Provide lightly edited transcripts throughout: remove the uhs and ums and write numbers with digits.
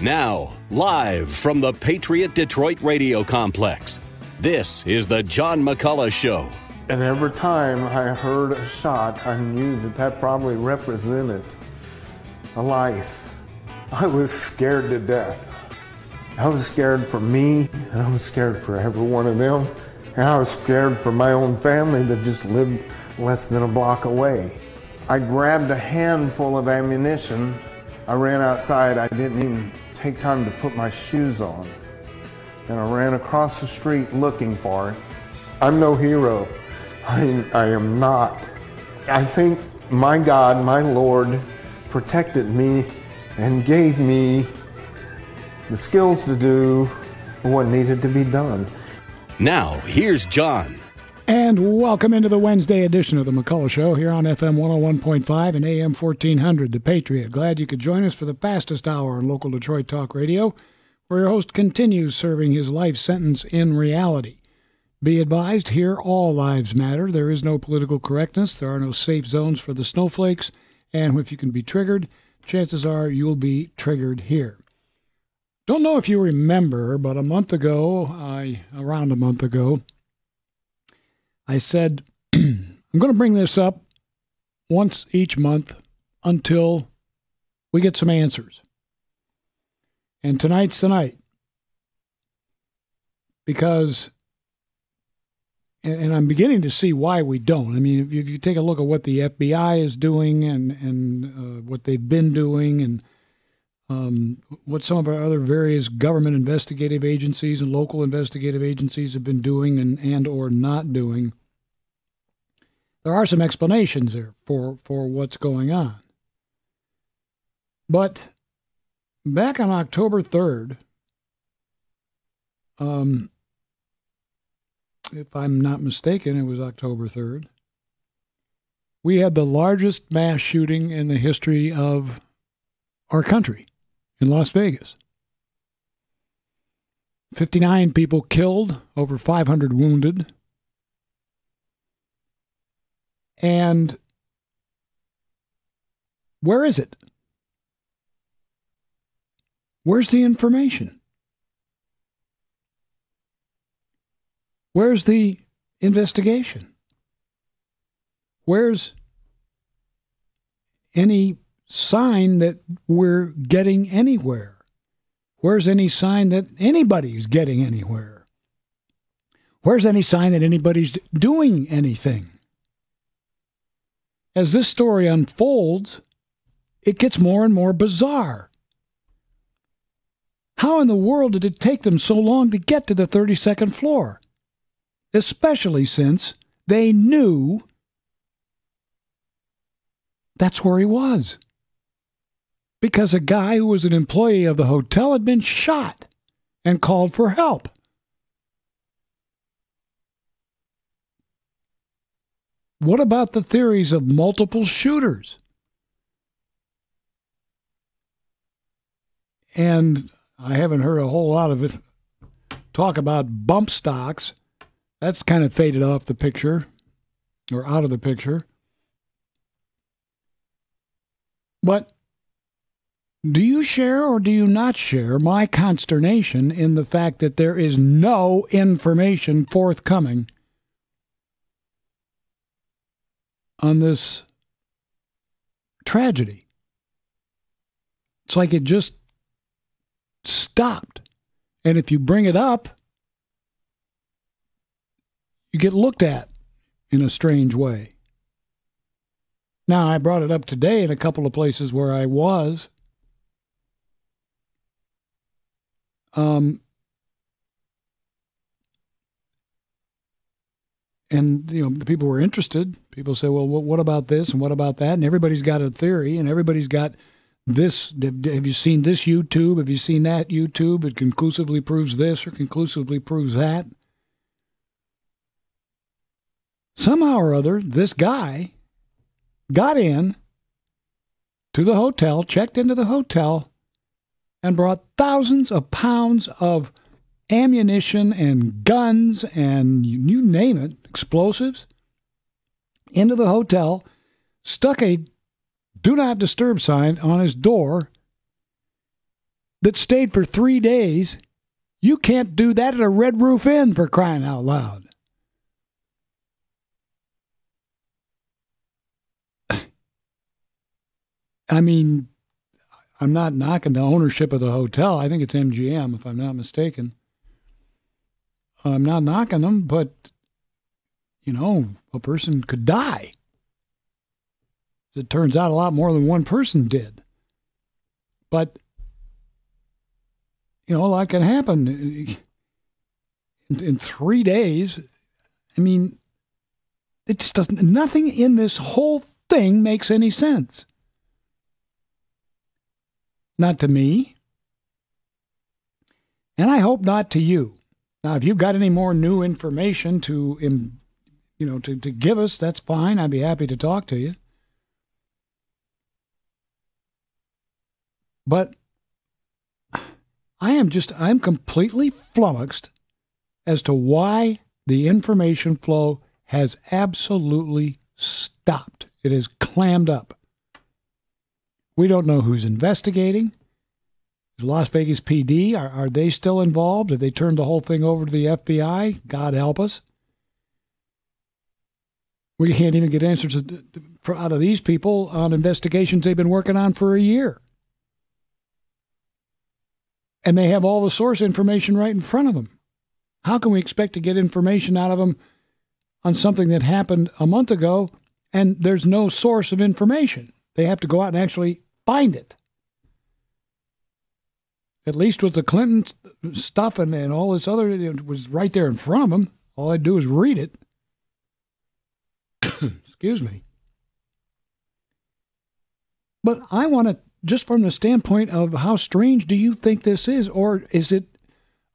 Now, live from the Patriot Detroit Radio Complex, this is the John McCulloch Show. And every time I heard a shot, I knew that probably represented a life. I was scared to death. I was scared for me, and I was scared for every one of them, and I was scared for my own family that just lived less than a block away. I grabbed a handful of ammunition. I ran outside. I didn't even take time to put my shoes on. And I ran across the street looking for it. I'm no hero. I am not. I think my God, my Lord, protected me and gave me the skills to do what needed to be done. Now, here's John. And welcome into the Wednesday edition of the McCulloch Show here on FM 101.5 and AM 1400, The Patriot. Glad you could join us for the fastest hour on local Detroit talk radio, where your host continues serving his life sentence in reality. Be advised, here all lives matter. There is no political correctness. There are no safe zones for the snowflakes. And if you can be triggered, chances are you'll be triggered here. Don't know if you remember, but around a month ago, I said, I'm going to bring this up once each month until we get some answers. And tonight's the night. Because, and I'm beginning to see why we don't. I mean, if you take a look at what the FBI is doing and what they've been doing and what some of our other various government investigative agencies and local investigative agencies have been doing and or not doing, there are some explanations there for what's going on. But back on October 3rd, if I'm not mistaken, it was October 3rd, we had the largest mass shooting in the history of our country in Las Vegas. 59 people killed, over 500 wounded. And where is it? Where's the information? Where's the investigation? Where's any sign that we're getting anywhere? Where's any sign that anybody's getting anywhere? Where's any sign that anybody's doing anything? As this story unfolds, it gets more and more bizarre. How in the world did it take them so long to get to the 32nd floor? Especially since they knew that's where he was. Because a guy who was an employee of the hotel had been shot and called for help. What about the theories of multiple shooters? And I haven't heard a whole lot of it talk about bump stocks. That's kind of faded off the picture, or out of the picture. But do you share or do you not share my consternation in the fact that there is no information forthcoming on this tragedy? It's like it just stopped. And if you bring it up, you get looked at in a strange way. Now, I brought it up today in a couple of places where I was. And, the people were interested. People say, well, what about this and what about that? And everybody's got a theory and everybody's got this. Have you seen this YouTube? Have you seen that YouTube? It conclusively proves this or conclusively proves that. Somehow or other, this guy got in to the hotel, checked into the hotel, and brought thousands of pounds of ammunition and guns and you name it, explosives, into the hotel, stuck a do not disturb sign on his door, that stayed for 3 days. You can't do that at a Red Roof Inn, for crying out loud. I mean, I'm not knocking the ownership of the hotel. I think it's MGM, if I'm not mistaken. I'm not knocking them, but, a person could die. It turns out a lot more than one person did. But, a lot can happen in 3 days. I mean, it just doesn't, nothing in this whole thing makes any sense. Not to me. And I hope not to you. Now, if you've got any more new information to give us, that's fine. I'd be happy to talk to you. But I'm completely flummoxed as to why the information flow has absolutely stopped. It is clammed up. We don't know who's investigating. Is Las Vegas PD, are they still involved? Have they turned the whole thing over to the FBI? God help us. We can't even get answers out of these people on investigations they've been working on for a year. And they have all the source information right in front of them. How can we expect to get information out of them on something that happened a month ago and there's no source of information? They have to go out and actually find it. At least with the Clinton stuff and all this other, it was right there in front of them. All I'd do is read it. Excuse me. But I want to, just from the standpoint of how strange do you think this is? Or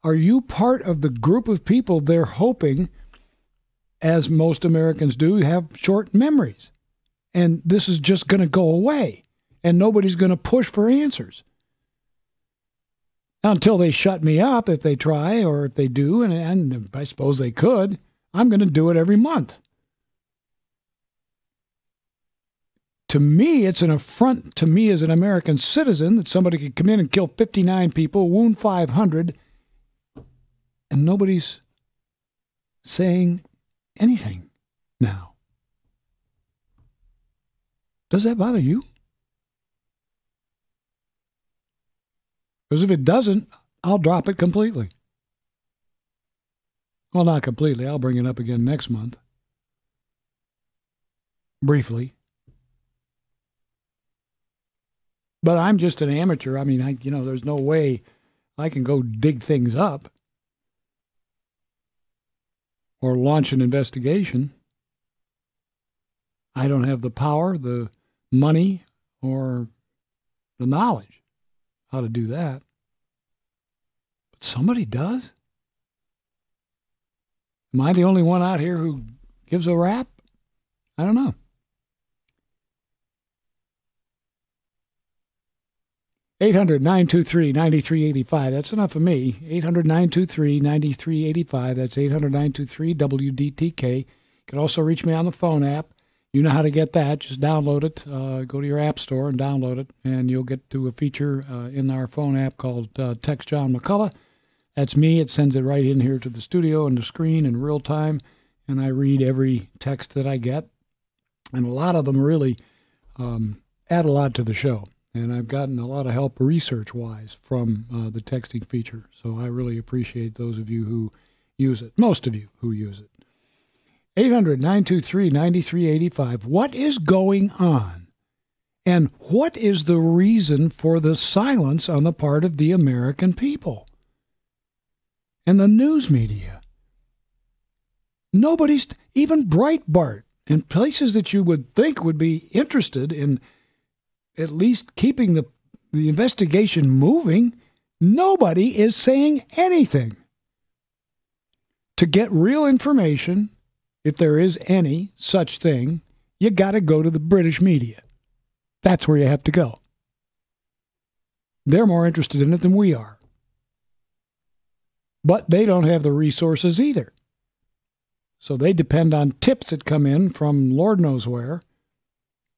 are you part of the group of people they're hoping, as most Americans do, have short memories? And this is just going to go away. And nobody's going to push for answers. Until they shut me up, if they try, or if they do, and I suppose they could, I'm going to do it every month. To me, it's an affront to me as an American citizen that somebody could come in and kill 59 people, wound 500, and nobody's saying anything now. Does that bother you? Because if it doesn't, I'll drop it completely. Well, not completely. I'll bring it up again next month. Briefly. But I'm just an amateur. I mean, there's no way I can go dig things up or launch an investigation. I don't have the power, the money, or the knowledge how to do that. But somebody does. Am I the only one out here who gives a rap? I don't know. 800-923-9385. That's enough of me. 800-923-9385. That's 800-923-WDTK. You can also reach me on the phone app. You know how to get that. Just download it. Go to your app store and download it, and you'll get to a feature in our phone app called Text John McCulloch. That's me. It sends it right in here to the studio and the screen in real time, and I read every text that I get. And a lot of them really add a lot to the show. And I've gotten a lot of help research-wise from the texting feature. So I really appreciate those of you who use it, most of you who use it. 800-923-9385. What is going on? And what is the reason for the silence on the part of the American people and the news media? Nobody's, even Breitbart, and places that you would think would be interested in at least keeping the investigation moving, nobody is saying anything. To get real information, if there is any such thing, you got to go to the British media. That's where you have to go. They're more interested in it than we are. But they don't have the resources either. So they depend on tips that come in from Lord knows where,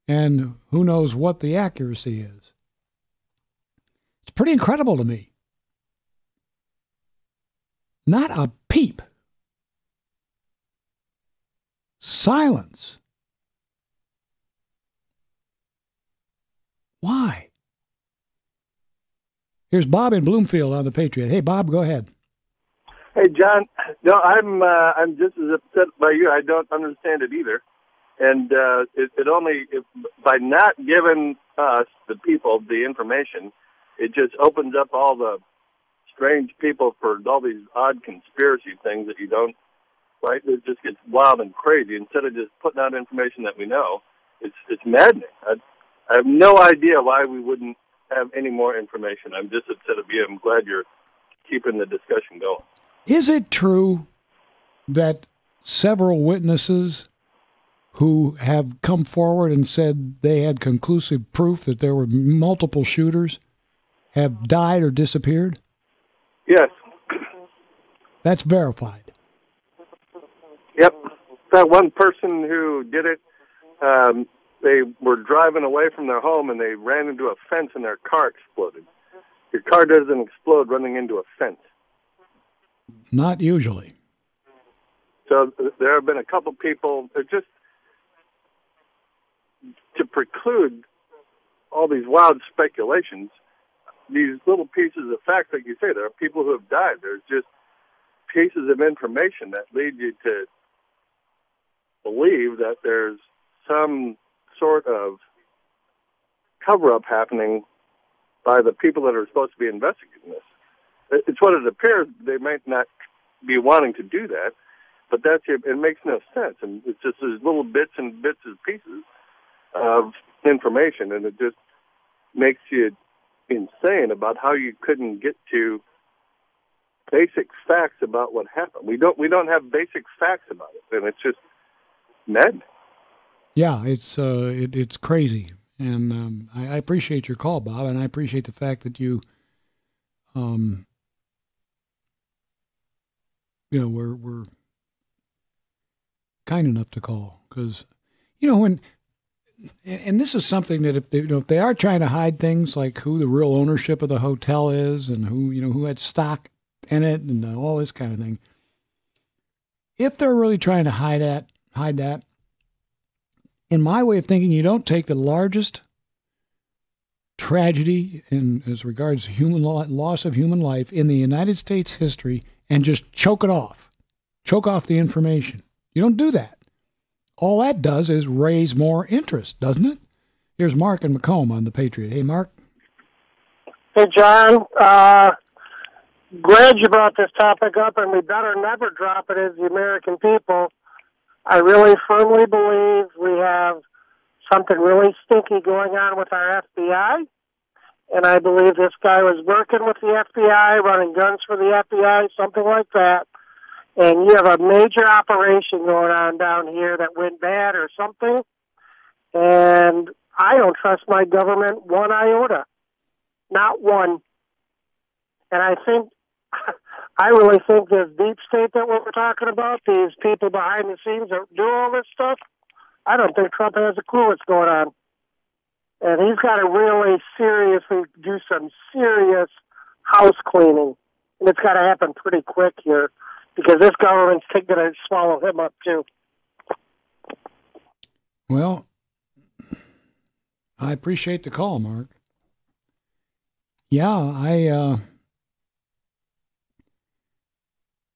and who knows what the accuracy is. It's pretty incredible to me. Not a peep. Silence. Why? Here's Bob in Bloomfield on the Patriot. Hey, Bob, go ahead. Hey, John. No, I'm just as upset by you. I don't understand it either. And by not giving us, the people, the information, it just opens up all the strange people for all these odd conspiracy things that you don't, right? It just gets wild and crazy. Instead of just putting out information that we know, it's maddening. I have no idea why we wouldn't have any more information. I'm just upset at you. I'm glad you're keeping the discussion going. Is it true that several witnesses who have come forward and said they had conclusive proof that there were multiple shooters have died or disappeared? Yes. That's verified. Yep. That one person who did it, they were driving away from their home and they ran into a fence and their car exploded. Your car doesn't explode running into a fence. Not usually. So there have been a couple people, just to preclude all these wild speculations, these little pieces of fact, like you say, there are people who have died. There's just pieces of information that lead you to believe that there's some sort of cover-up happening by the people that are supposed to be investigating this. It's what it appears. They might not be wanting to do that, but it makes no sense. And it's just these little bits and pieces of information, and it just makes you insane about how you couldn't get to basic facts about what happened. We don't have basic facts about it, and it's just maddening. Yeah, it's crazy, and I appreciate your call, Bob, and I appreciate the fact that you, we're kind enough to call, because and this is something that if they are trying to hide things like who the real ownership of the hotel is and who had stock in it and all this kind of thing, if they're really trying to hide that, in my way of thinking, you don't take the largest tragedy as regards loss of human life in the United States history and just choke off the information. You don't do that. All that does is raise more interest, doesn't it? Here's Mark and Macomb on the Patriot. Hey, Mark. Hey, John. Glad you brought this topic up, and we better never drop it as the American people. I really firmly believe we have something really stinky going on with our FBI, and I believe this guy was working with the FBI, running guns for the FBI, something like that. And you have a major operation going on down here that went bad or something, and I don't trust my government one iota. Not one. And I really think this deep state that we're talking about, these people behind the scenes that do all this stuff, I don't think Trump has a clue what's going on. And he's got to really seriously do some serious house cleaning. And it's got to happen pretty quick here, because this government's going to swallow him up, too. Well, I appreciate the call, Mark. Yeah,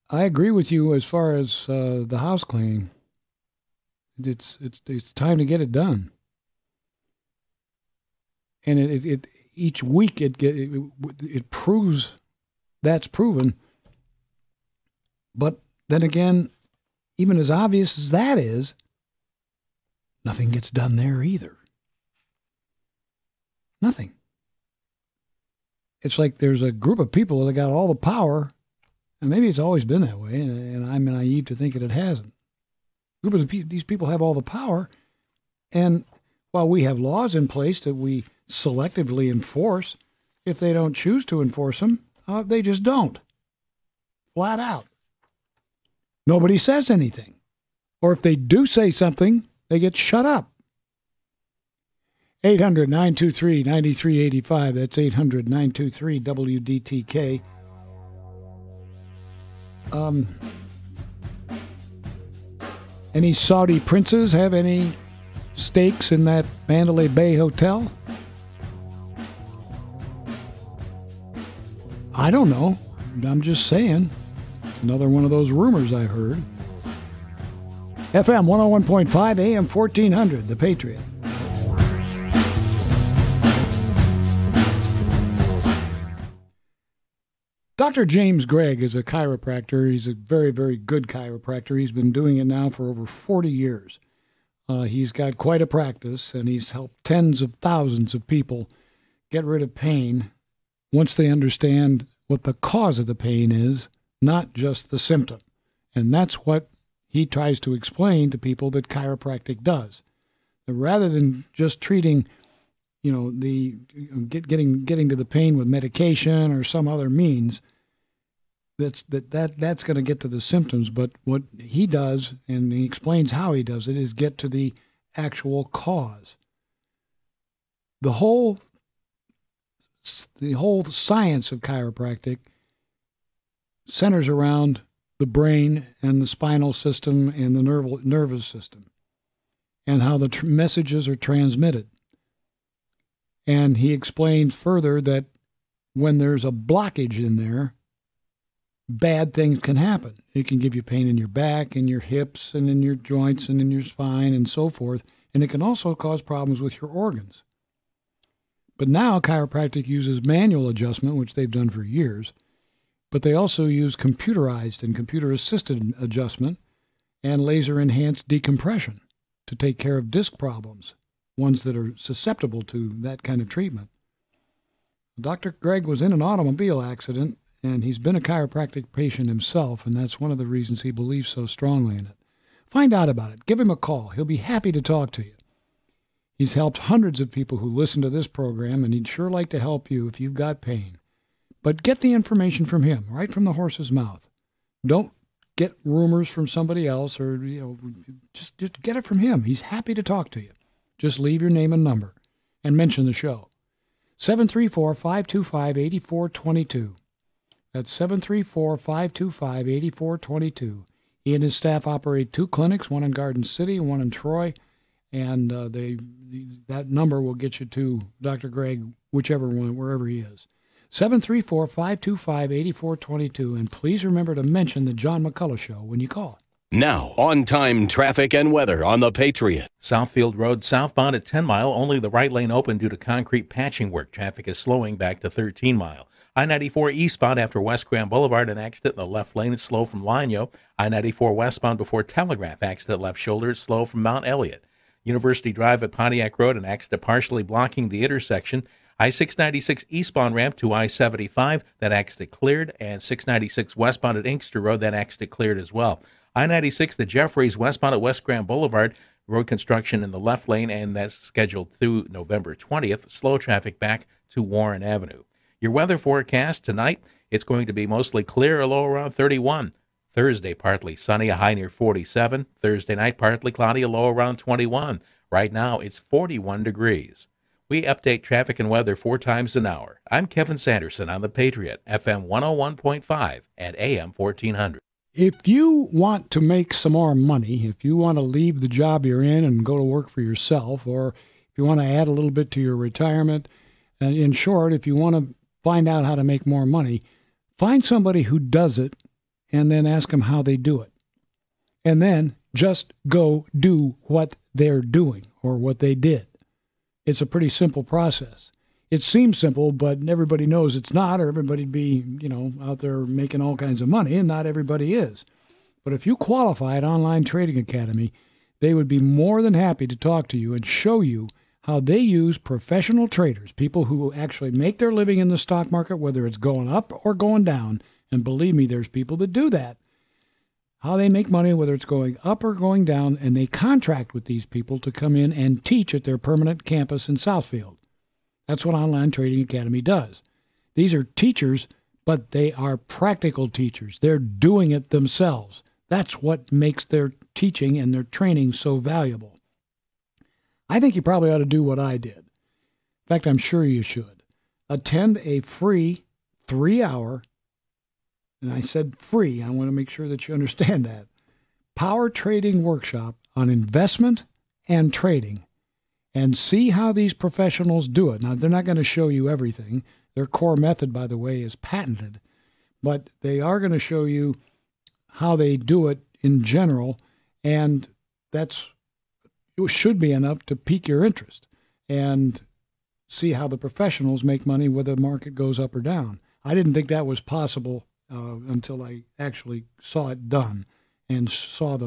I agree with you as far as the house cleaning. It's time to get it done, and it each week it proves that's proven. But then again, even as obvious as that is, nothing gets done there either. Nothing. It's like there's a group of people that got all the power, and maybe it's always been that way, and I'm naive to think that it hasn't. These people have all the power, and while we have laws in place that we selectively enforce, if they don't choose to enforce them, they just don't. Flat out. Nobody says anything. Or if they do say something, they get shut up. 800-923-9385. That's 800-923-WDTK. Any Saudi princes have any stakes in that Mandalay Bay hotel? I don't know. I'm just saying. It's another one of those rumors I've heard. FM 101.5, AM 1400, The Patriot. Dr. James Gregg is a chiropractor. He's a very, very good chiropractor. He's been doing it now for over 40 years. He's got quite a practice, and he's helped tens of thousands of people get rid of pain once they understand what the cause of the pain is, not just the symptom. And that's what he tries to explain to people that chiropractic does. Rather than just treating, getting to the pain with medication or some other means, that's going to get to the symptoms. But what he does, and he explains how he does it, is get to the actual cause. The whole science of chiropractic centers around the brain and the spinal system and the nervous system, and how the messages are transmitted. And he explains further that when there's a blockage in there, bad things can happen. It can give you pain in your back and your hips and in your joints and in your spine and so forth. And it can also cause problems with your organs. But now chiropractic uses manual adjustment, which they've done for years. But they also use computerized and computer-assisted adjustment and laser-enhanced decompression to take care of disc problems, ones that are susceptible to that kind of treatment. Dr. Gregg was in an automobile accident, and he's been a chiropractic patient himself, and that's one of the reasons he believes so strongly in it. Find out about it. Give him a call. He'll be happy to talk to you. He's helped hundreds of people who listen to this program, and he'd sure like to help you if you've got pain. But get the information from him, right from the horse's mouth. Don't get rumors from somebody else, or just get it from him. He's happy to talk to you. Just leave your name and number and mention the show. 734-525-8422. That's 734-525-8422. He and his staff operate 2 clinics, one in Garden City and one in Troy, and that number will get you to Dr. Gregg, whichever one, wherever he is. 734-525-8422, and please remember to mention the John McCulloch Show when you call. Now, on-time traffic and weather on the Patriot. Southfield Road southbound at 10 Mile, only the right lane open due to concrete patching work. Traffic is slowing back to 13 Mile. I-94 eastbound after West Grand Boulevard, an accident in the left lane. It's slow from Lanyo. I-94 westbound before Telegraph, accident left shoulder. It's slow from Mount Elliott. University Drive at Pontiac Road, an accident partially blocking the intersection. I-696 eastbound ramp to I-75, that accident cleared. And 696 westbound at Inkster Road, that accident cleared as well. I-96, the Jeffreys westbound at West Grand Boulevard, road construction in the left lane, and that's scheduled through November 20th. Slow traffic back to Warren Avenue. Your weather forecast tonight, it's going to be mostly clear, a low around 31. Thursday, partly sunny, a high near 47. Thursday night, partly cloudy, a low around 21. Right now, it's 41 degrees. We update traffic and weather 4 times an hour. I'm Kevin Sanderson on the Patriot, FM 101.5 and AM 1400. If you want to make some more money, if you want to leave the job you're in and go to work for yourself, or if you want to add a little bit to your retirement, and in short, if you want to find out how to make more money, find somebody who does it and then ask them how they do it. And then just go do what they're doing or what they did. It's a pretty simple process. It seems simple, but everybody knows it's not, or everybody'd be, out there making all kinds of money, and not everybody is. But if you qualify at Online Trading Academy, they would be more than happy to talk to you and show you how they use professional traders, people who actually make their living in the stock market, whether it's going up or going down. And believe me, there's people that do that. How they make money, whether it's going up or going down, and they contract with these people to come in and teach at their permanent campus in Southfield. That's what Online Trading Academy does. These are teachers, but they are practical teachers. They're doing it themselves. That's what makes their teaching and their training so valuable. I think you probably ought to do what I did. In fact, I'm sure you should. Attend a free 3-hour, and I said free, I want to make sure that you understand that, power trading workshop on investment and trading, and see how these professionals do it. Now, they're not going to show you everything. Their core method, by the way, is patented, but they are going to show you how they do it in general, and it should be enough to pique your interest and see how the professionals make money whether the market goes up or down. I didn't think that was possible until I actually saw it done and saw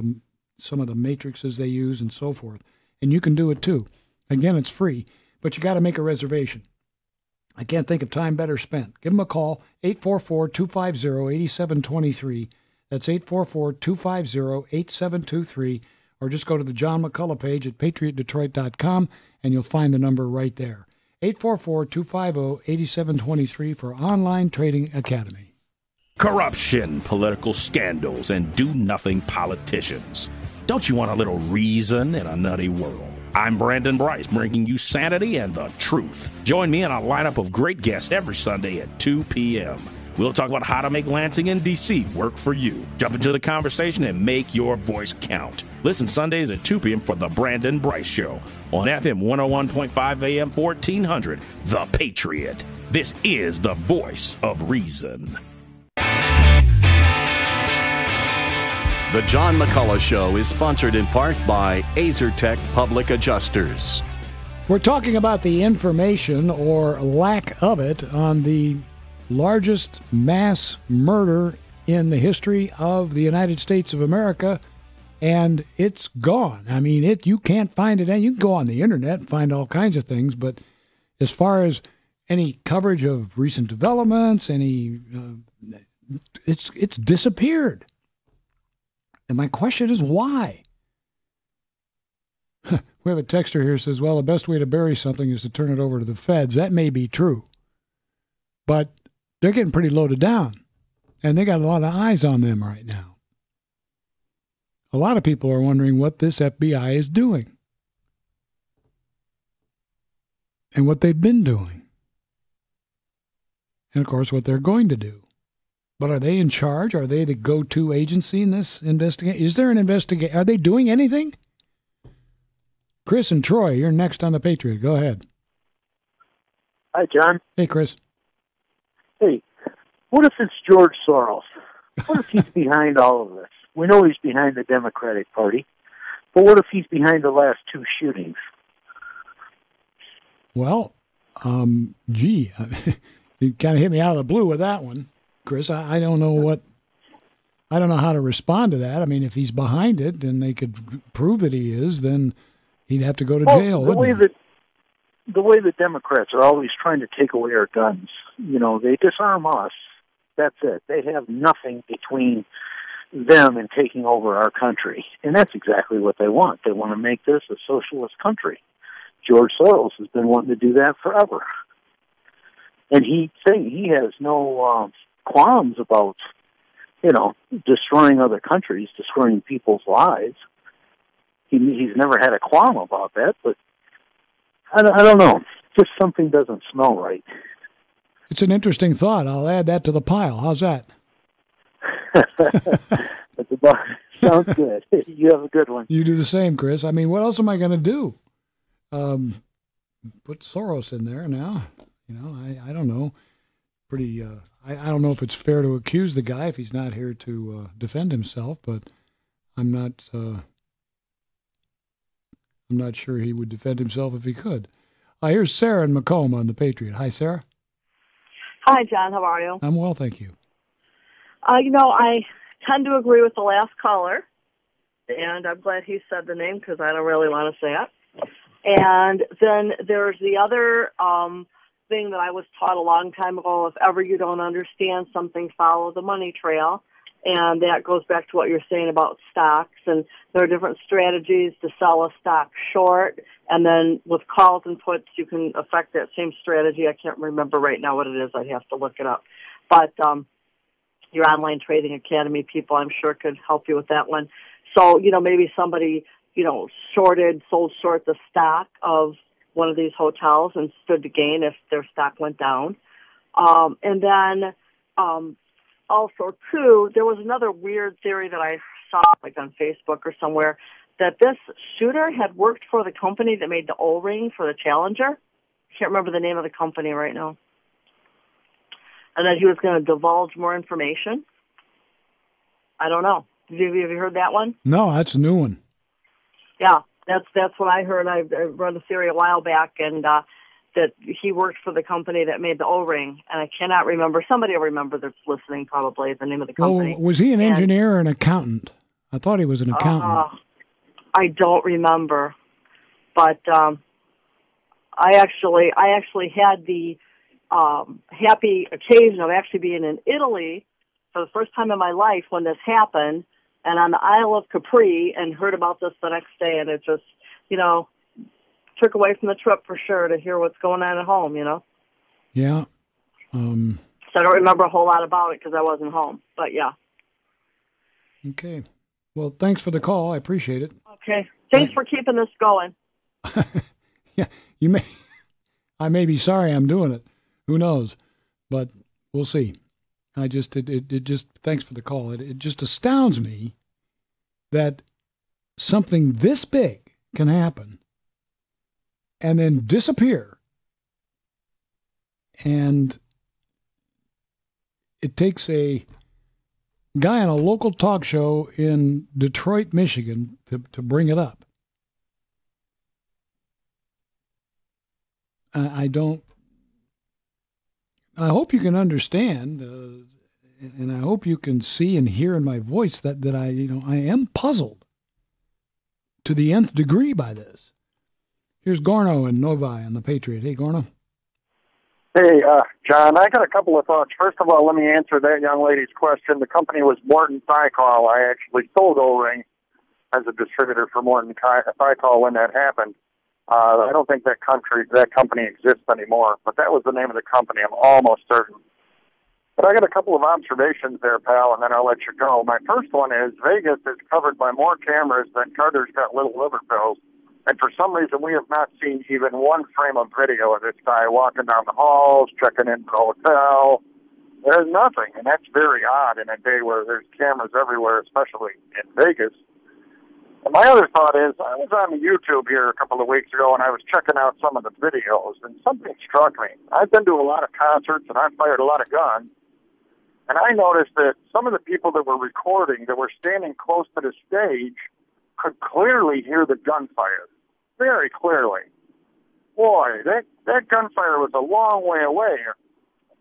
some of the matrices they use and so forth. And you can do it too. Again, it's free, but you got to make a reservation. I can't think of time better spent. Give them a call, 844-250-8723. That's 844-250-8723. Or just go to the John McCulloch page at patriotdetroit.com, and you'll find the number right there. 844-250-8723 for Online Trading Academy. Corruption, political scandals, and do-nothing politicians. Don't you want a little reason in a nutty world? I'm Brandon Bryce, bringing you sanity and the truth. Join me in a lineup of great guests every Sunday at 2 p.m. We'll talk about how to make Lansing and D.C. work for you. Jump into the conversation and make your voice count. Listen Sundays at 2 p.m. for The Brandon Bryce Show on FM 101.5 AM 1400, The Patriot. This is the voice of reason. The John McCulloch Show is sponsored in part by AzerTech Public Adjusters. We're talking about the information or lack of it on the largest mass murder in the history of the United States of America, and it's gone. I mean, you can't find it. You can go on the internet and find all kinds of things, but as far as any coverage of recent developments, it's disappeared. And my question is, why? We have a texter here who says, well, the best way to bury something is to turn it over to the feds. That may be true, but they're getting pretty loaded down, and they got a lot of eyes on them right now. A lot of people are wondering what this FBI is doing and what they've been doing, and, of course, what they're going to do. But are they in charge? Are they the go-to agency in this investigation? Is there an investigation? Are they doing anything? Chris and Troy, you're next on the Patriot. Go ahead. Hi, John. Hey, Chris. Hey, what if it's George Soros? What if he's behind all of this? We know he's behind the Democratic Party, but what if he's behind the last 2 shootings? Well, you kind of hit me out of the blue with that one, Chris. I don't know how to respond to that. I mean, if he's behind it and they could prove that he is, then he'd have to go to jail. The way the Democrats are always trying to take away our guns, they disarm us. That's it. They have nothing between them and taking over our country. And that's exactly what they want. They want to make this a socialist country. George Soros has been wanting to do that forever. And he has no qualms about, destroying other countries, destroying people's lives. He's never had a qualm about that, but I don't know. Just something doesn't smell right. It's an interesting thought. I'll add that to the pile. How's that? Sounds good. You have a good one. You do the same, Chris. I mean, what else am I going to do? Put Soros in there now. I don't know. I don't know if it's fair to accuse the guy if he's not here to defend himself, but I'm not sure he would defend himself if he could. Here's Sarah in Macomb on the Patriot. Hi, Sarah. Hi, John. How are you? I'm well, thank you. I tend to agree with the last caller, and I'm glad he said the name because I don't really want to say it. And then there's the other thing that I was taught a long time ago, if ever you don't understand something, follow the money trail. And that goes back to what you're saying about stocks. And there are different strategies to sell a stock short. And then with calls and puts, you can affect that same strategy. I can't remember right now what it is. I'd have to look it up. But your Online Trading Academy people, I'm sure, could help you with that one. So, maybe somebody, sold short the stock of one of these hotels and stood to gain if their stock went down. And then also, too, there was another weird theory that I saw like on Facebook or somewhere that this shooter had worked for the company that made the O-ring for the Challenger. Can't remember the name of the company right now. And that he was going to divulge more information. I don't know. Have you heard that one? No, that's a new one. Yeah, that's what I heard. I read a theory a while back, and that he worked for the company that made the O-ring. And I cannot remember. Somebody will remember that's listening probably the name of the company. Well, was he an engineer or an accountant? I thought he was an accountant. I don't remember. But I actually had the happy occasion of actually being in Italy for the first time in my life when this happened, and on the Isle of Capri, and heard about this the next day, and it just, took away from the trip for sure to hear what's going on at home, Yeah. So I don't remember a whole lot about it because I wasn't home, but yeah. Okay. Well, thanks for the call. I appreciate it. Okay. Thanks for keeping this going. Yeah, I may be sorry I'm doing it. Who knows? But we'll see. It just, thanks for the call. It just astounds me that something this big can happen and then disappear. And it takes a guy on a local talk show in Detroit, Michigan to bring it up. I hope you can understand, and I hope you can see and hear in my voice that I am puzzled to the nth degree by this. Here's Gorno and Novi on the Patriot. Hey, Gorno. Hey, John, I got a couple of thoughts. First of all, let me answer that young lady's question. The company was Morton Thiokol. I actually sold O-Ring as a distributor for Morton Thiokol when that happened. I don't think that company exists anymore, but that was the name of the company. I'm almost certain. But I got a couple of observations there, pal, and then I'll let you go. My first one is Vegas is covered by more cameras than Carter's got little liver pills. And for some reason, we have not seen even one frame of video of this guy walking down the halls, checking into the hotel. There's nothing, and that's very odd in a day where there's cameras everywhere, especially in Vegas. And my other thought is, I was on YouTube here a couple of weeks ago, and I was checking out some of the videos, and something struck me. I've been to a lot of concerts, and I've fired a lot of guns, and I noticed that some of the people that were recording, that were standing close to the stage, could clearly hear the gunfire, very clearly. Boy, that gunfire was a long way away.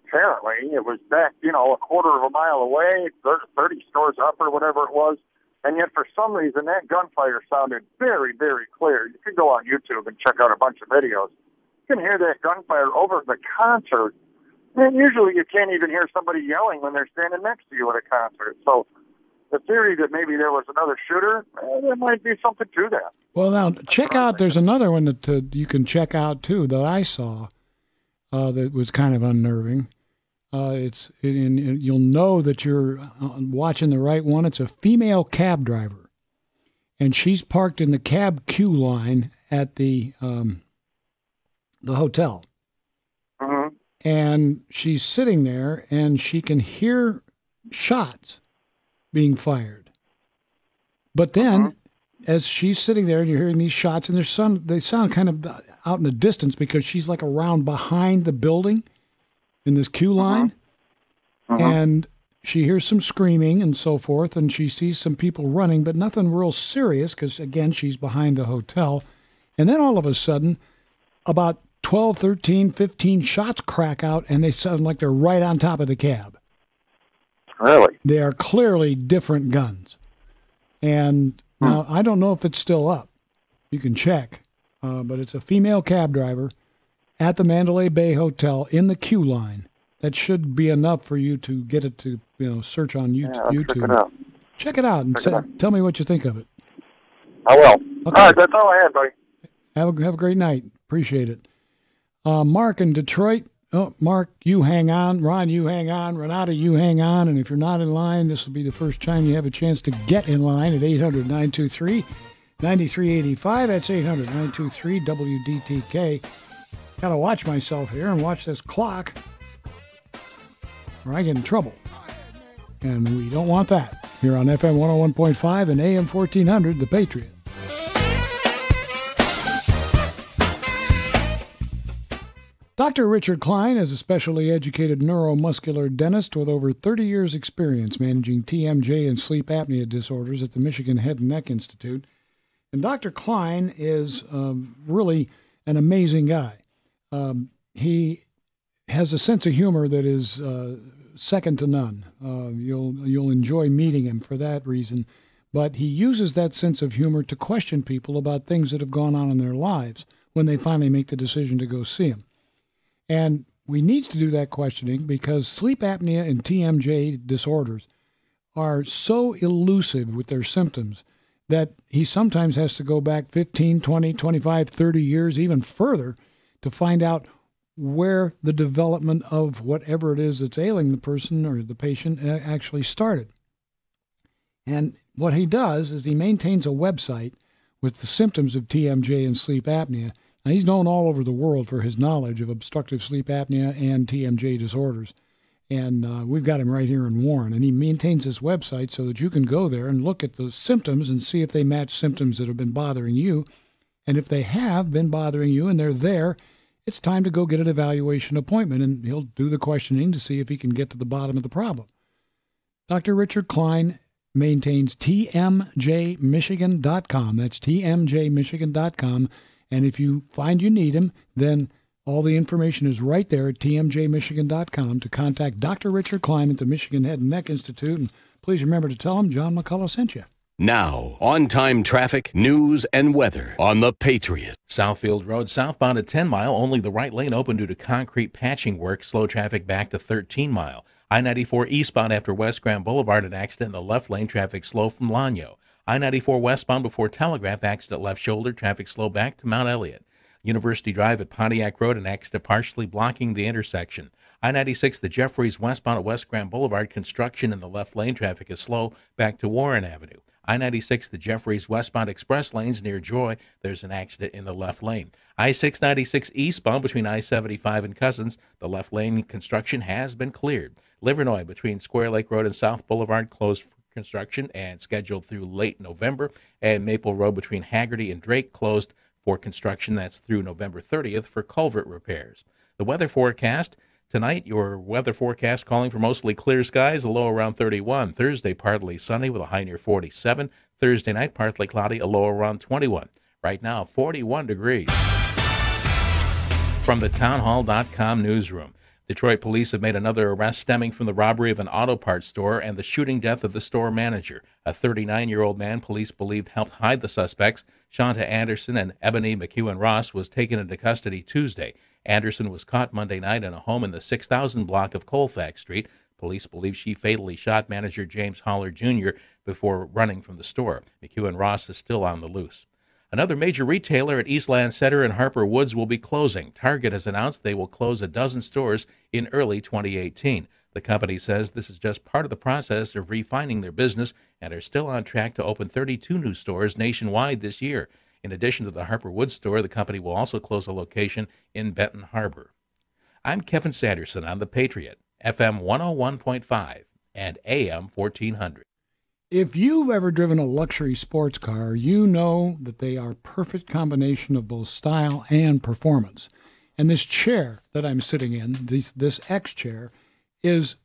Apparently, it was back, a quarter of a mile away, 30 stores up or whatever it was. And yet, for some reason, that gunfire sounded very, very clear. You can go on YouTube and check out a bunch of videos. You can hear that gunfire over the concert. And usually you can't even hear somebody yelling when they're standing next to you at a concert. So the theory that maybe there was another shooter, there might be something to that. Well, now, check out, there's another one that you can check out, too, that I saw that was kind of unnerving. You'll know that you're watching the right one. It's a female cab driver, and she's parked in the cab queue line at the hotel. Mm-hmm. And she's sitting there, and she can hear shots being fired. But then, as she's sitting there, and you're hearing these shots, and they sound kind of out in the distance because she's like around behind the building in this queue line, and she hears some screaming and so forth, and she sees some people running, but nothing real serious because, again, she's behind the hotel. And then all of a sudden, about 12, 13, 15 shots crack out, and they sound like they're right on top of the cab. Really? They are clearly different guns. And now, I don't know if it's still up. You can check. But it's a female cab driver at the Mandalay Bay Hotel in the queue line. That should be enough for you to get it to search on YouTube. Check it out and tell me what you think of it. I will. Okay. All right, that's all I had, buddy. Have a great night. Appreciate it. Mark in Detroit. Oh, Mark, you hang on. Ron, you hang on. Renata, you hang on. And if you're not in line, this will be the first time you have a chance to get in line at 800-923 9385. That's 800-923-WDTK. Got to watch myself here and watch this clock, or I get in trouble. And we don't want that. Here on FM 101.5 and AM 1400, The Patriot. Dr. Richard Klein is a specially educated neuromuscular dentist with over 30 years' experience managing TMJ and sleep apnea disorders at the Michigan Head and Neck Institute. And Dr. Klein is really an amazing guy. He has a sense of humor that is second to none. You'll enjoy meeting him for that reason. But he uses that sense of humor to question people about things that have gone on in their lives when they finally make the decision to go see him. And we need to do that questioning because sleep apnea and TMJ disorders are so elusive with their symptoms that he sometimes has to go back 15, 20, 25, 30 years, even further, to find out where the development of whatever it is that's ailing the person or the patient actually started. And what he does is he maintains a website with the symptoms of TMJ and sleep apnea. Now, he's known all over the world for his knowledge of obstructive sleep apnea and TMJ disorders. And we've got him right here in Warren. And he maintains this website so that you can go there and look at the symptoms and see if they match symptoms that have been bothering you. And if they have been bothering you and they're there, it's time to go get an evaluation appointment. And he'll do the questioning to see if he can get to the bottom of the problem. Dr. Richard Klein maintains tmjmichigan.com. That's tmjmichigan.com. And if you find you need him, then all the information is right there at tmjmichigan.com to contact Dr. Richard Klein at the Michigan Head and Neck Institute. And please remember to tell him John McCulloch sent you. Now, on-time traffic, news, and weather on The Patriot. Southfield Road southbound at 10 Mile, only the right lane open due to concrete patching work. Slow traffic back to 13 Mile. I-94 eastbound after West Grand Boulevard, an accident in the left lane, traffic slow from Lanyo. I-94 westbound before Telegraph, accident left shoulder, traffic slow back to Mount Elliott. University Drive at Pontiac Road, an accident partially blocking the intersection. I-96, the Jeffries westbound at West Grand Boulevard, construction in the left lane, traffic is slow back to Warren Avenue. I-96, the Jeffries westbound express lanes near Joy, there's an accident in the left lane. I-696 eastbound between I-75 and Cousins, the left lane construction has been cleared. Livernois between Square Lake Road and South Boulevard closed for construction and scheduled through late November. And Maple Road between Haggerty and Drake closed for construction. That's through November 30th for culvert repairs. The weather forecast. Tonight, your weather forecast calling for mostly clear skies, a low around 31. Thursday, partly sunny with a high near 47. Thursday night, partly cloudy, a low around 21. Right now, 41 degrees. From the townhall.com newsroom. Detroit police have made another arrest stemming from the robbery of an auto parts store and the shooting death of the store manager. A 39-year-old man police believed helped hide the suspects, Shanta Anderson and Ebony McEwen Ross, was taken into custody Tuesday. Anderson was caught Monday night in a home in the 6,000 block of Colfax Street. Police believe she fatally shot manager James Holler Jr. before running from the store. McEwen Ross is still on the loose. Another major retailer at Eastland Center in Harper Woods will be closing. Target has announced they will close a dozen stores in early 2018. The company says this is just part of the process of refining their business and are still on track to open 32 new stores nationwide this year. In addition to the Harper Woods store, the company will also close a location in Benton Harbor. I'm Kevin Sanderson on The Patriot, FM 101.5 and AM 1400. If you've ever driven a luxury sports car, you know that they are a perfect combination of both style and performance. And this chair that I'm sitting in, this X chair, is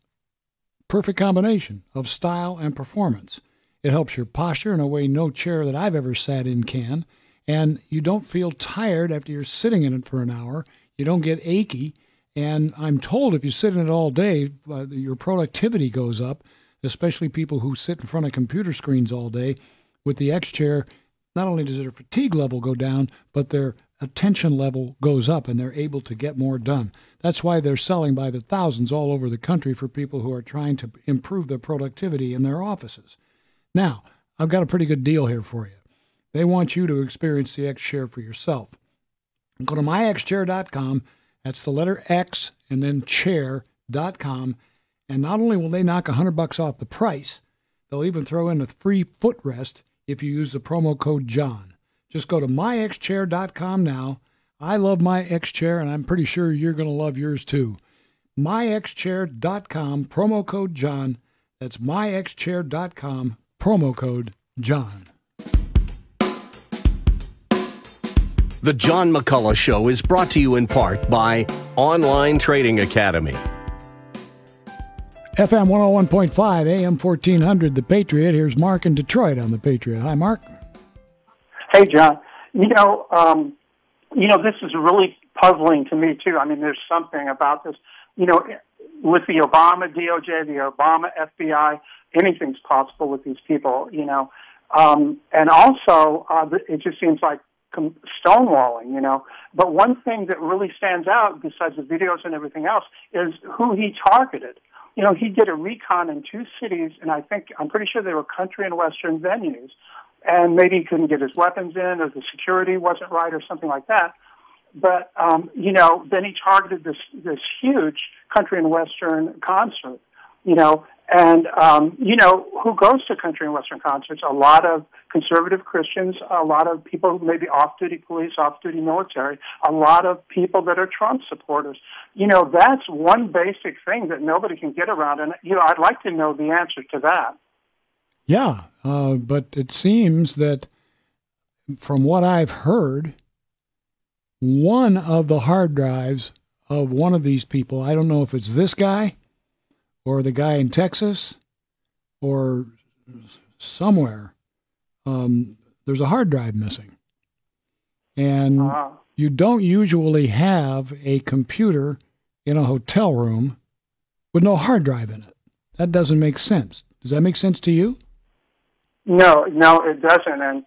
perfect combination of style and performance. It helps your posture in a way no chair that I've ever sat in can. And you don't feel tired after you're sitting in it for an hour. You don't get achy. And I'm told if you sit in it all day, your productivity goes up, especially people who sit in front of computer screens all day. With the X chair, not only does their fatigue level go down, but their attention level goes up and they're able to get more done. That's why they're selling by the thousands all over the country for people who are trying to improve their productivity in their offices. Now, I've got a pretty good deal here for you. They want you to experience the X chair for yourself. Go to myxchair.com. That's the letter X and then chair.com. And not only will they knock $100 off the price, they'll even throw in a free footrest if you use the promo code John. Just go to myxchair.com now. I love my X-Chair, and I'm pretty sure you're going to love yours too. myxchair.com, promo code John. That's myxchair.com, promo code John. The John McCulloch Show is brought to you in part by Online Trading Academy. FM 101.5, AM 1400, The Patriot. Here's Mark in Detroit on The Patriot. Hi, Mark. Hey, John. This is really puzzling to me, too. I mean, there's something about this. With the Obama DOJ, the Obama FBI, anything's possible with these people, And also, it just seems like stonewalling, But one thing that really stands out, besides the videos and everything else, is who he targeted. He did a recon in 2 cities, and I'm pretty sure they were country and western venues. And maybe he couldn't get his weapons in, or the security wasn't right, or something like that. But then he targeted this huge country and western concert. And who goes to country and western concerts? A lot of conservative Christians, a lot of people who may be off-duty police, off-duty military, a lot of people that are Trump supporters. That's one basic thing that nobody can get around. And, I'd like to know the answer to that. Yeah, but it seems that from what I've heard, one of the hard drives of one of these people, I don't know if it's this guy or the guy in Texas or somewhere, there's a hard drive missing. And you don't usually have a computer in a hotel room with no hard drive in it. That doesn't make sense. Does that make sense to you? No, it doesn't. And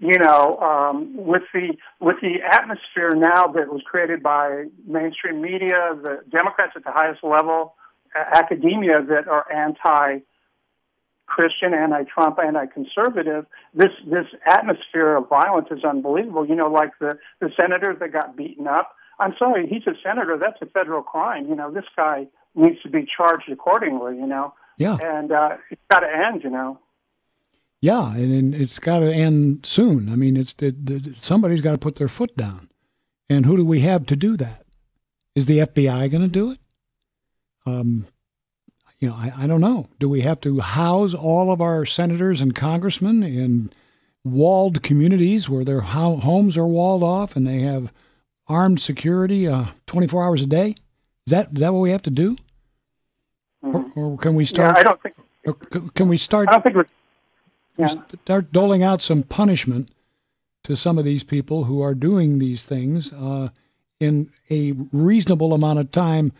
with the atmosphere now that was created by mainstream media, the Democrats at the highest level, academia that are anti-Christian, anti-Trump, anti-conservative, this atmosphere of violence is unbelievable. Like the senator that got beaten up. I'm sorry, he's a senator. That's a federal crime. This guy needs to be charged accordingly. Yeah. And it's got to end. Yeah, and it's got to end soon. I mean, somebody's got to put their foot down. And who do we have to do that? Is the FBI going to do it? I don't know. Do we have to house all of our senators and congressmen in walled communities where their homes are walled off and they have armed security 24 hours a day? Is that what we have to do? Or can we start? Yeah, I don't think. Can we start? I don't think we're. Yeah. Start doling out some punishment to some of these people who are doing these things in a reasonable amount of time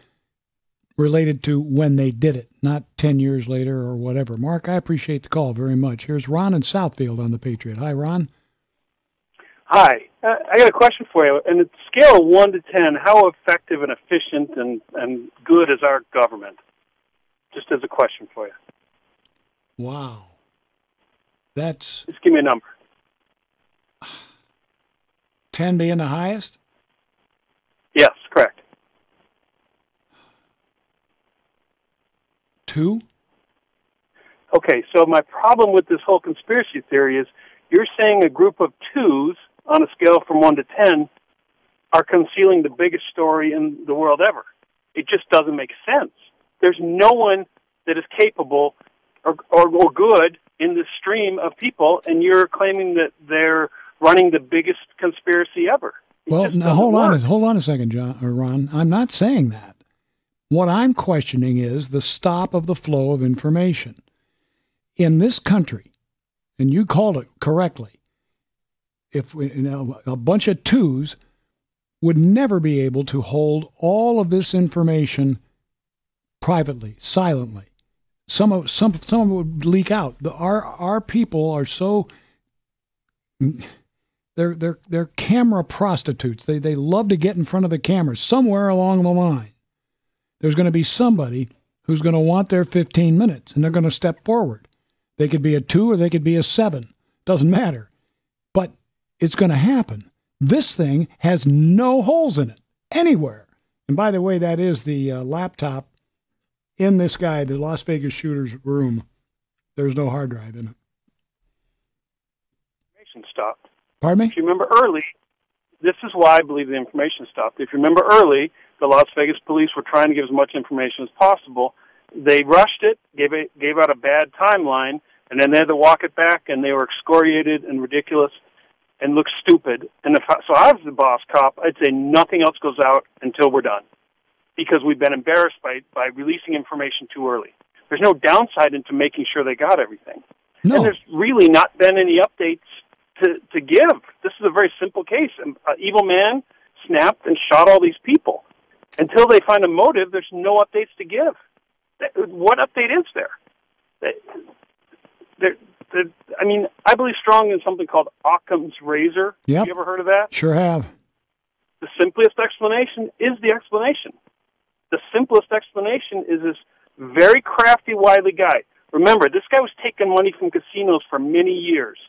related to when they did it, not 10 years later or whatever. Mark, I appreciate the call very much. Here's Ron in Southfield on the Patriot. Hi, Ron. Hi. I got a question for you. On a scale of 1 to 10, how effective and efficient and good is our government? Just as a question for you. Wow. Just give me a number. 10 being the highest? Yes, correct. 2? Okay, so my problem with this whole conspiracy theory is you're saying a group of 2s on a scale from 1 to 10 are concealing the biggest story in the world ever. It just doesn't make sense. There's no one that is capable or good in this stream of people, and you're claiming that they're running the biggest conspiracy ever. Well, now hold on a second, Ron. I'm not saying that. What I'm questioning is the stop of the flow of information. In this country, and you called it correctly, if a bunch of 2s would never be able to hold all of this information privately, silently. Some of it would leak out. Our people are so they're camera prostitutes. They love to get in front of the camera. Somewhere along the line, there's going to be somebody who's going to want their 15 minutes, and they're going to step forward. They could be a 2 or they could be a 7. Doesn't matter. But it's going to happen. This thing has no holes in it anywhere. And by the way, that is the laptop in this guy, the Las Vegas shooter's room. There's no hard drive in it. information stopped. Pardon me? If you remember early, this is why I believe the information stopped. If you remember early, the Las Vegas police were trying to give as much information as possible. They rushed it, gave out a bad timeline, and then they had to walk it back, and they were excoriated and ridiculous and looked stupid. And so I was the boss cop, I'd say nothing else goes out until we're done, because we've been embarrassed by releasing information too early. There's no downside into making sure they got everything. No. And there's really not been any updates to give. This is a very simple case. An evil man snapped and shot all these people. Until they find a motive, there's no updates to give. What update is there? I mean, I believe strong in something called Occam's razor. Yep. Have you ever heard of that? Sure have. The simplest explanation is the explanation. The simplest explanation is this very crafty, wily guy. Remember, this guy was taking money from casinos for many years.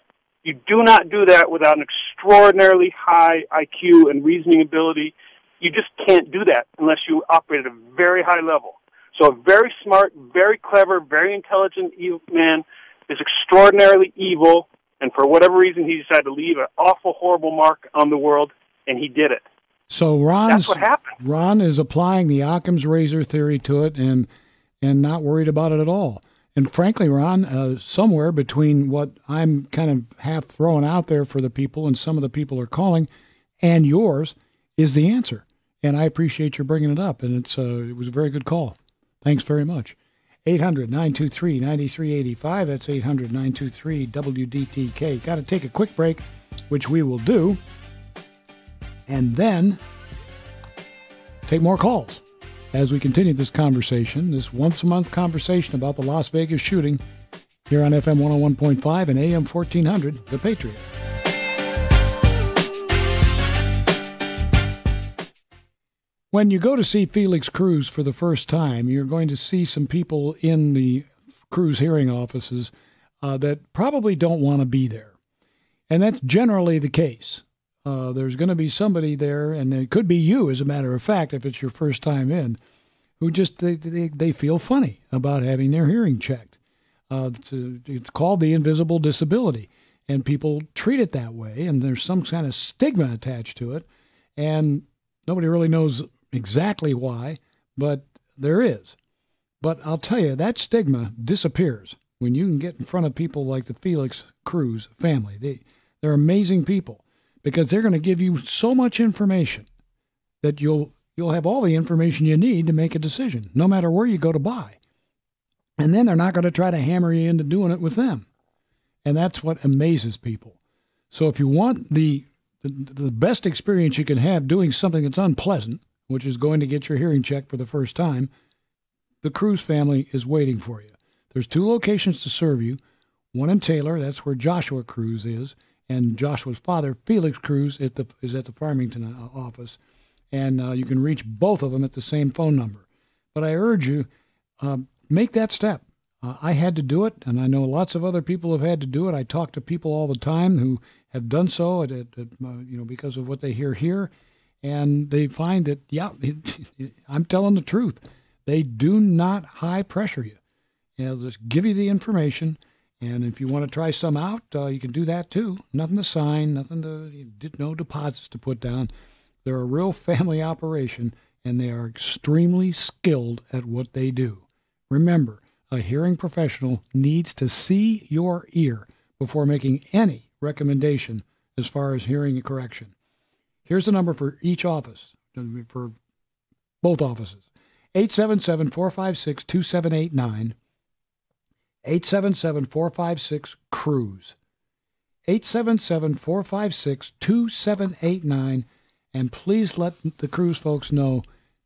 You do not do that without an extraordinarily high IQ and reasoning ability. You just can't do that unless you operate at a very high level. So a very smart, very clever, very intelligent man is extraordinarily evil, and for whatever reason he decided to leave an awful, horrible mark on the world, and he did it. So that's what happened. Ron is applying the Occam's razor theory to it and not worried about it at all. And frankly, Ron, somewhere between what I'm kind of half throwing out there for the people and some of the people are calling and yours is the answer. And I appreciate your bringing it up. And it was a very good call. Thanks very much. 800-923-9385. That's 800-923-WDTK. Got to take a quick break, which we will do. And then take more calls as we continue this conversation, this once-a-month conversation about the Las Vegas shooting here on FM 101.5 and AM 1400, The Patriot. When you go to see Felix Cruz for the first time, you're going to see some people in the Cruz hearing offices that probably don't want to be there. And that's generally the case. There's going to be somebody there, and it could be you, as a matter of fact, if it's your first time in, who just they feel funny about having their hearing checked. It's called the invisible disability, and people treat it that way, and there's some kind of stigma attached to it, and nobody really knows exactly why, but there is. But I'll tell you, that stigma disappears when you can get in front of people like the Felix Cruz family. They're amazing people, because they're going to give you so much information that you'll have all the information you need to make a decision, no matter where you go to buy. And then they're not going to try to hammer you into doing it with them. And that's what amazes people. So if you want the best experience you can have doing something that's unpleasant, which is going to get your hearing checked for the first time, the Cruz family is waiting for you. There's 2 locations to serve you. One in Taylor, that's where Joshua Cruz is, and Joshua's father, Felix Cruz, is at the Farmington office. And you can reach both of them at the same phone number. But I urge you, make that step. I had to do it, and I know lots of other people have had to do it. I talk to people all the time who have done so because of what they hear here, and they find that, I'm telling the truth. They do not high pressure you. They'll just give you the information, and if you want to try some out, you can do that too. Nothing to sign, no deposits to put down. They're a real family operation, and they are extremely skilled at what they do. Remember, a hearing professional needs to see your ear before making any recommendation as far as hearing correction. Here's the number for each office, for both offices. 877-456-2789. 877-456-CRUISE. 877-456-2789. And please let the Cruz folks know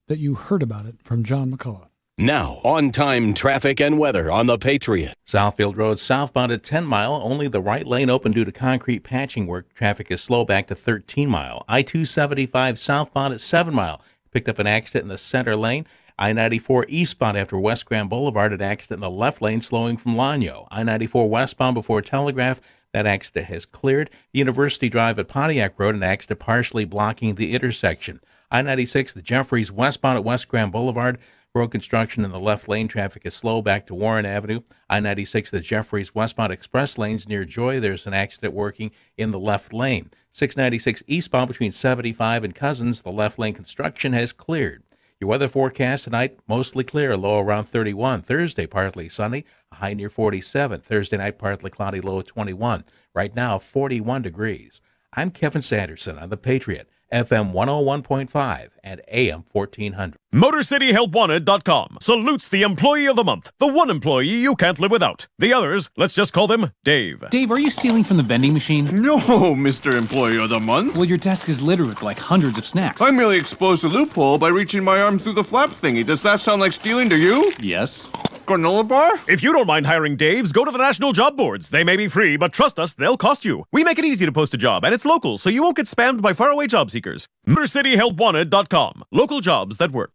that you heard about it from John McCulloch. Now, on-time traffic and weather on the Patriot. Southfield Road southbound at 10 Mile, only the right lane open due to concrete patching work. Traffic is slow back to 13 Mile. I-275 southbound at 7 Mile. Picked up an accident in the center lane. I-94 eastbound after West Grand Boulevard, an accident in the left lane slowing from Lanyo. I-94 westbound before Telegraph. That accident has cleared. University Drive at Pontiac Road, an accident partially blocking the intersection. I-96, the Jeffries westbound at West Grand Boulevard, Road construction in the left lane. Traffic is slow back to Warren Avenue. I-96, the Jeffries westbound express lanes near Joy. There's an accident working in the left lane. 696 eastbound between 75 and Cousins. The left lane construction has cleared. Your weather forecast tonight, mostly clear, low around 31. Thursday, partly sunny, a high near 47. Thursday night, partly cloudy, low at 21. Right now, 41 degrees. I'm Kevin Sanderson on The Patriot, FM 101.5 and AM 1400. MotorCityHelpWanted.com salutes the employee of the month, the one employee you can't live without. The others, let's just call them Dave. Dave, are you stealing from the vending machine? No, Mr. Employee of the Month. Well, your desk is littered with like hundreds of snacks. I merely exposed a loophole by reaching my arm through the flap thingy. Does that sound like stealing to you? Yes. Granola bar? If you don't mind hiring Daves, go to the national job boards. They may be free, but trust us, they'll cost you. We make it easy to post a job, and it's local, so you won't get spammed by faraway job seekers. MotorCityHelpWanted.com. Local jobs that work.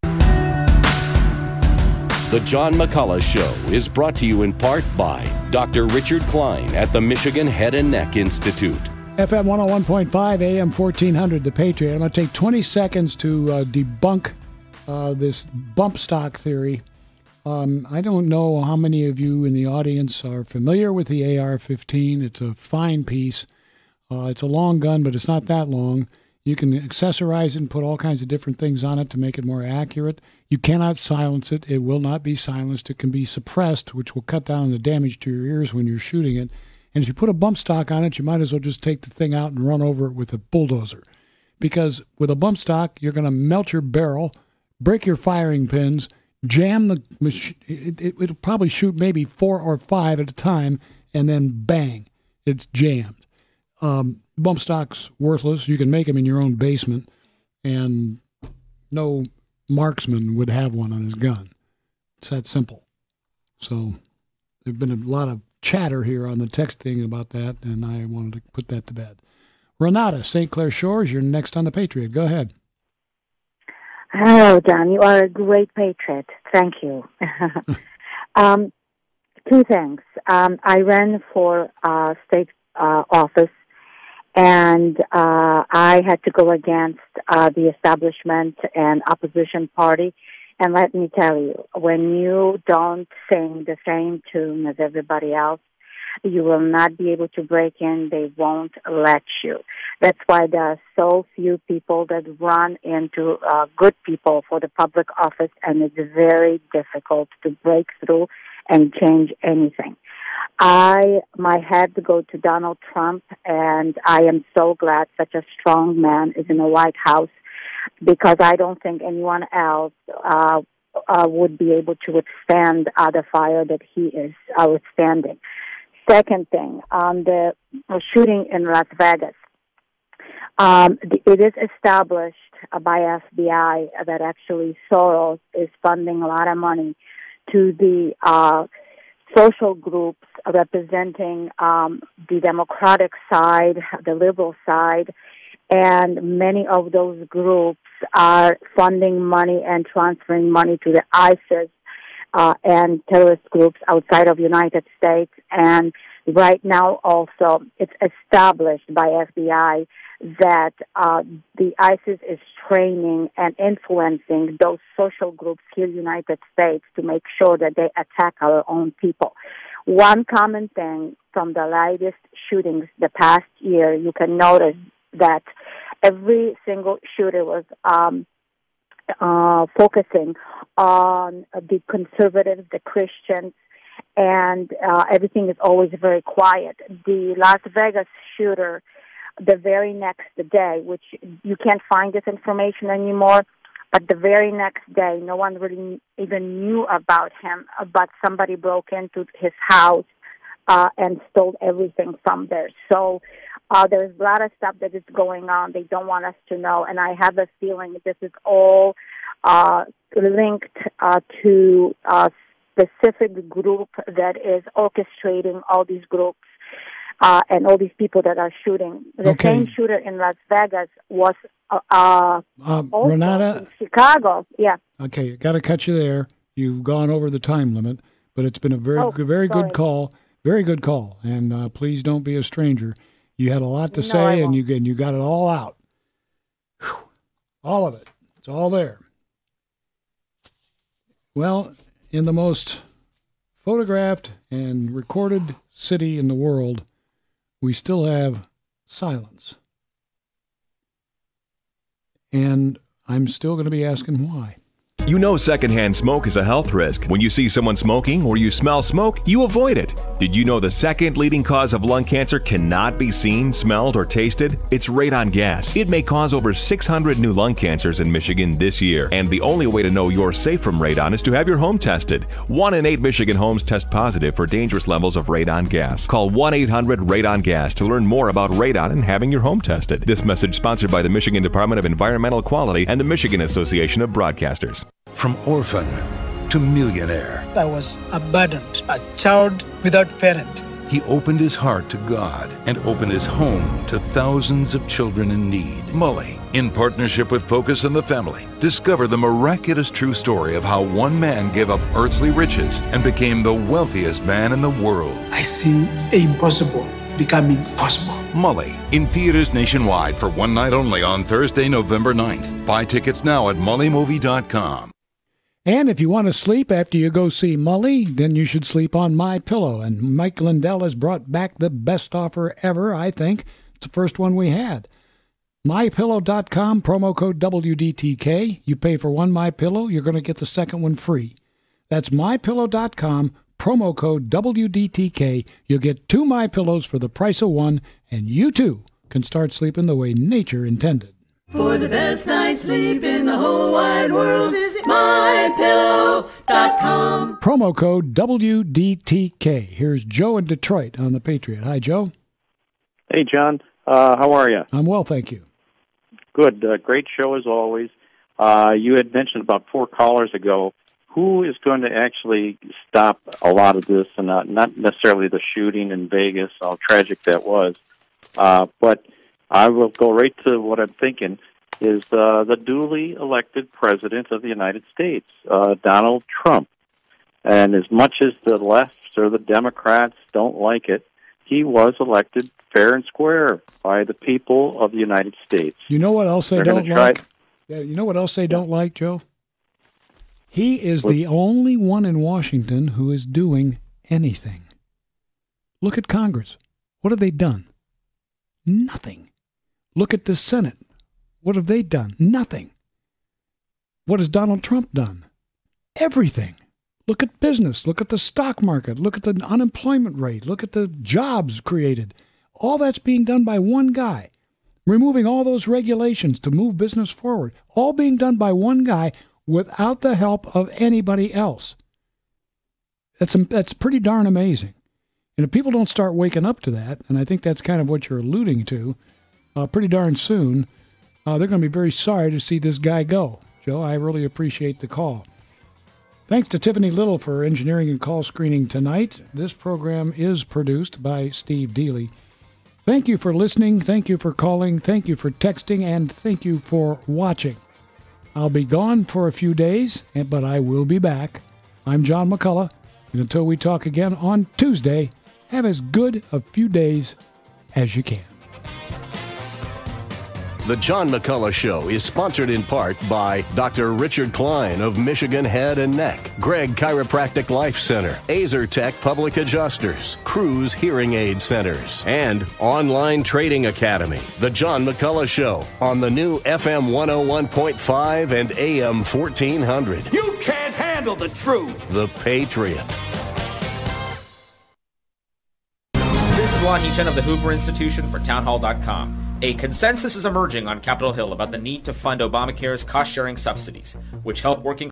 The John McCulloch Show is brought to you in part by Dr. Richard Klein at the Michigan Head and Neck Institute. FM 101.5, AM 1400, The Patriot. I'm going to take 20 seconds to debunk this bump stock theory. I don't know how many of you in the audience are familiar with the AR-15. It's a fine piece. It's a long gun, but it's not that long. You can accessorize it and put all kinds of different things on it to make it more accurate. You cannot silence it. It will not be silenced. It can be suppressed, which will cut down the damage to your ears when you're shooting it. And if you put a bump stock on it, you might as well just take the thing out and run over it with a bulldozer. Because with a bump stock, you're going to melt your barrel, break your firing pins, jam the machine. It'll probably shoot maybe 4 or 5 at a time, and then bang, it's jammed. Bump stock's worthless. You can make them in your own basement, and no marksman would have one on his gun. It's that simple. So there's been a lot of chatter here on the text thing about that, and I wanted to put that to bed. Renata, St. Clair Shores, you're next on The Patriot. Go ahead. Hello, John. You are a great patriot. Thank you. 2 things. I ran for state office, and I had to go against the establishment and opposition party. And let me tell you, when you don't sing the same tune as everybody else, you will not be able to break in. They won't let you. That's why there are so few people that run into good people for the public office, and it's very difficult to break through and change anything. My head go to Donald Trump, and I am so glad such a strong man is in the White House, because I don't think anyone else would be able to withstand the fire that he is withstanding. Second thing, on the shooting in Las Vegas, it is established by FBI that actually Soros is funding a lot of money to the social groups representing the Democratic side, the liberal side, and many of those groups are funding money and transferring money to the ISIS and terrorist groups outside of the United States. And right now also it's established by FBI that the ISIS is training and influencing those social groups here in the United States to make sure that they attack our own people. One common thing from the latest shootings the past year, you can notice that every single shooter was focusing on the conservatives, the Christians, and everything is always very quiet. The Las Vegas shooter, the very next day, which you can't find this information anymore, but the very next day, no one really even knew about him, but somebody broke into his house and stole everything from there. So there's a lot of stuff that is going on. They don't want us to know, and I have a feeling this is all linked to a specific group that is orchestrating all these groups and all these people that are shooting. The same shooter in Las Vegas was also Renata, in Chicago. Yeah. Okay, got to cut you there. You've gone over the time limit, but it's been a very good call. Very good call, and please don't be a stranger. You had a lot to say, and you got it all out. Whew. All of it. It's all there. Well, in the most photographed and recorded city in the world, we still have silence. And I'm still going to be asking why. You know secondhand smoke is a health risk. When you see someone smoking or you smell smoke, you avoid it. Did you know the second leading cause of lung cancer cannot be seen, smelled, or tasted? It's radon gas. It may cause over 600 new lung cancers in Michigan this year. And the only way to know you're safe from radon is to have your home tested. 1 in 8 Michigan homes test positive for dangerous levels of radon gas. Call 1-800-RADON-GAS to learn more about radon and having your home tested. This message sponsored by the Michigan Department of Environmental Quality and the Michigan Association of Broadcasters. From orphan to millionaire, I was abandoned, a child without parent. he opened his heart to God and opened his home to thousands of children in need. Mully, in partnership with Focus on the Family, discover the miraculous true story of how one man gave up earthly riches and became the wealthiest man in the world. I see the impossible becoming possible. Mully, in theaters nationwide for one night only on Thursday, November 9th. Buy tickets now at mullymovie.com. And if you want to sleep after you go see Mully, then you should sleep on MyPillow. And Mike Lindell has brought back the best offer ever, I think. It's the first one we had. MyPillow.com, promo code WDTK. You pay for one MyPillow, you're going to get the second one free. That's MyPillow.com, promo code WDTK. You'll get 2 MyPillows for the price of one, and you too can start sleeping the way nature intended. For the best night's sleep in the whole wide world, visit MyPillow.com. Promo code WDTK. Here's Joe in Detroit on the Patriot. Hi, Joe. Hey, John. How are you? I'm well, thank you. Good. Great show as always. You had mentioned about 4 callers ago. Who is going to actually stop a lot of this, and not necessarily the shooting in Vegas, how tragic that was, but I will go right to what I'm thinking is the duly elected President of the United States, Donald Trump. And as much as the left or the Democrats don't like it, he was elected fair and square by the people of the United States. You know what else they don't like? Yeah, you know what else they don't like, Joe? He is the only one in Washington who is doing anything. Look at Congress. What have they done? Nothing. Look at the Senate. What have they done? Nothing. What has Donald Trump done? Everything. Look at business. Look at the stock market. Look at the unemployment rate. Look at the jobs created. All that's being done by one guy. Removing all those regulations to move business forward. All being done by one guy without the help of anybody else. That's pretty darn amazing. And if people don't start waking up to that, and I think that's kind of what you're alluding to, pretty darn soon, they're going to be very sorry to see this guy go. Joe, I really appreciate the call. Thanks to Tiffany Little for engineering and call screening tonight. This program is produced by Steve Dealey. Thank you for listening. Thank you for calling. Thank you for texting. And thank you for watching. I'll be gone for a few days, but I will be back. I'm John McCulloch. And until we talk again on Tuesday, have as good a few days as you can. The John McCulloch Show is sponsored in part by Dr. Richard Klein of Michigan Head and Neck, Greg Chiropractic Life Center, Azer Tech Public Adjusters, Cruise Hearing Aid Centers, and Online Trading Academy. The John McCulloch Show on the new FM 101.5 and AM 1400. You can't handle the truth. The Patriot. This is Lonnie Chen of the Hoover Institution for Townhall.com. A consensus is emerging on Capitol Hill about the need to fund Obamacare's cost-sharing subsidies, which help working